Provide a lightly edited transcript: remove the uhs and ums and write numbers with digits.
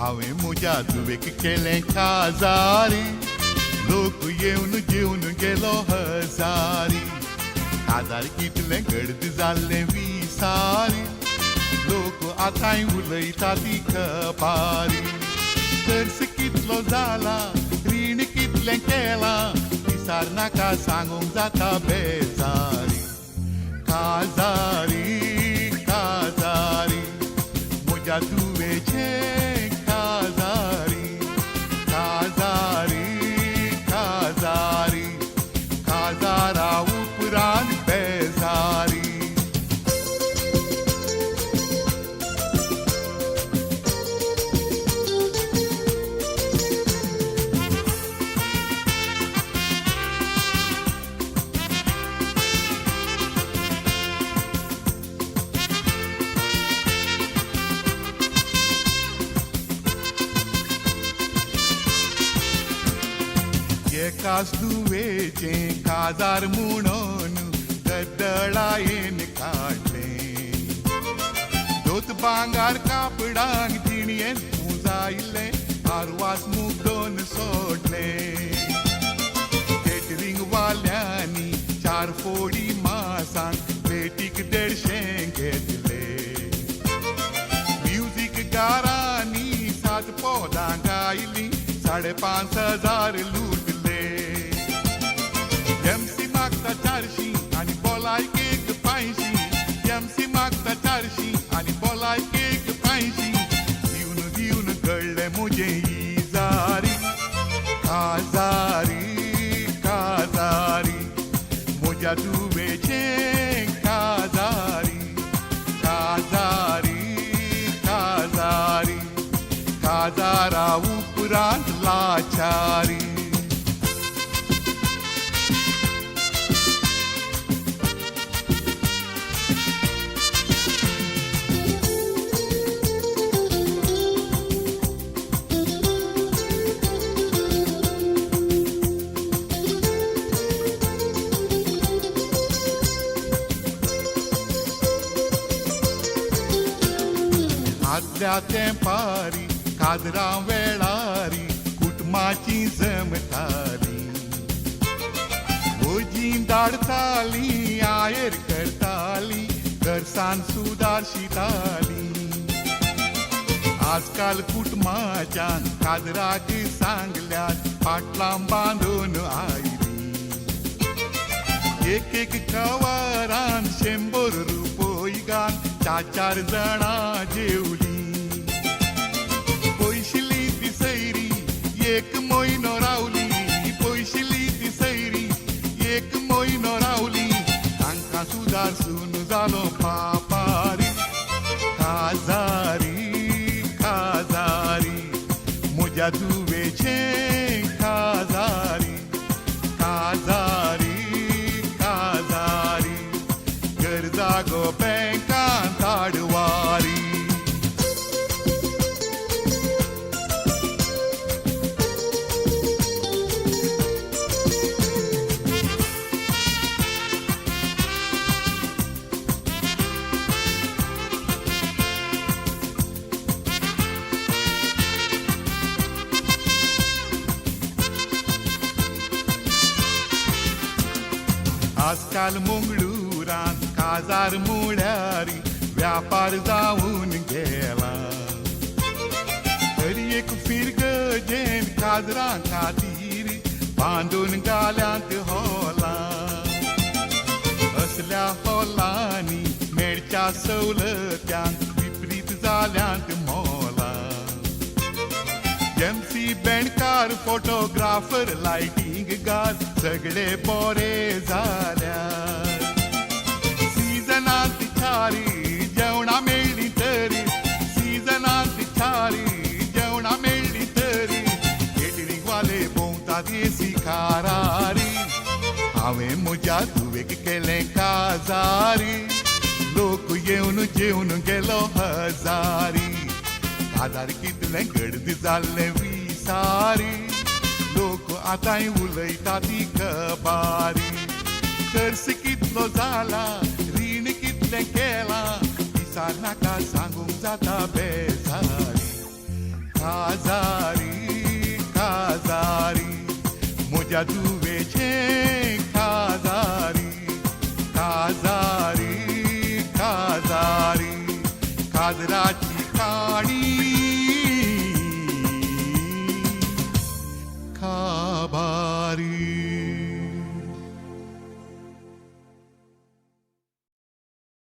हांवें म्हज्या धुवेक केलें काजारी, लोक येवन जेवन गेलो हजारी. काजार कितलें गर्द जाल्लें विसारी, लोक आतांय उलयता ती खबारी. खर्च कितलो जाला, रीण कितलें केलां, विसार नाका सांगूंक जाता बेजारी. काजारी काजारी म्हज्या धुवेचें काजारी. काजारी काजारी काजारा उपरांत बेजारी. एकाच धुवेचें काजार म्हणून गद्दळायेन काडलें. दोत भांगार कापडांक जिणयेन पुंजायलें, आरवास मुगडोन सोडलें. कॅटरिंग वाल्यांनी 4 फोडी मांसांक प्लेटीक 150 घेतले. म्युजीक गारांनी 7 पोदां गायलीं, 5,500 लुटले. MC मागता 400 आनी बोलायक 500. MC मागता 400 आनी बोलायक 500. दिवन दिवन कळ्ळें म्हजें इजारी. काजारी काजारी म्हज्या धुवेचें काजारी. काजारी काजारी काजारा उपरांत लाचारी. आदल्या तेंपारी काजरां वेळारी कुटुंबाची जमताली. भोजीं धाडटालीं, आयर करतालीं, घरसान सुदार शितालीं. आजकाल कुटुंबाच्यान काजराक सांगल्यात फाटलां बांदून आयलीं. एक कवरान 100 रुपय घाल 4 जाणां जेवलीं. पयशिली ती सैरी 1 म्हयनो रावली. पयशिली ती सैरी 1 म्हयनो रावली. तांकां सुदारसून जालो पापारी. काजारी काजारी म्हज्या धुवेचें काजारी. काजारी काजारी गरजागो बँकांत आडवारी. आजकाल मंगळूरान काजार म्हळ्यार व्यापार जावन गेला. तरी एक फिरगजेन काजरां खातीर बांदून घाल्यांत हॉलां. असल्या हॉलांनी मेळच्या सवलत्यांक विपरीत जाल्यांत मोलां. MC बँडकार फोटोग्राफर लायटींग घाल सगळे बरे जाल्यात. सिजनांत चारी जेवणां मेळ्ळीं तरी. सिजनांत चारी जेवणां मेळ्ळीं तरी. कॅटरिंग वाले भोंवतात एसी कारारी. हांवें म्हज्या धुवेक केलें काजारी, लोक येवन जेवन गेलो हजारी. काजार कितलें गर्द जाल्लें विसारी, लोक आतांय उलयता ती खबारी. खर्च कितलो जाला, रीण कितलें केलां, विसार नाका सांगूंक जाता बेजारी. કાઝારી મોજા જુએ છે કાઝારી કાઝરાची काळी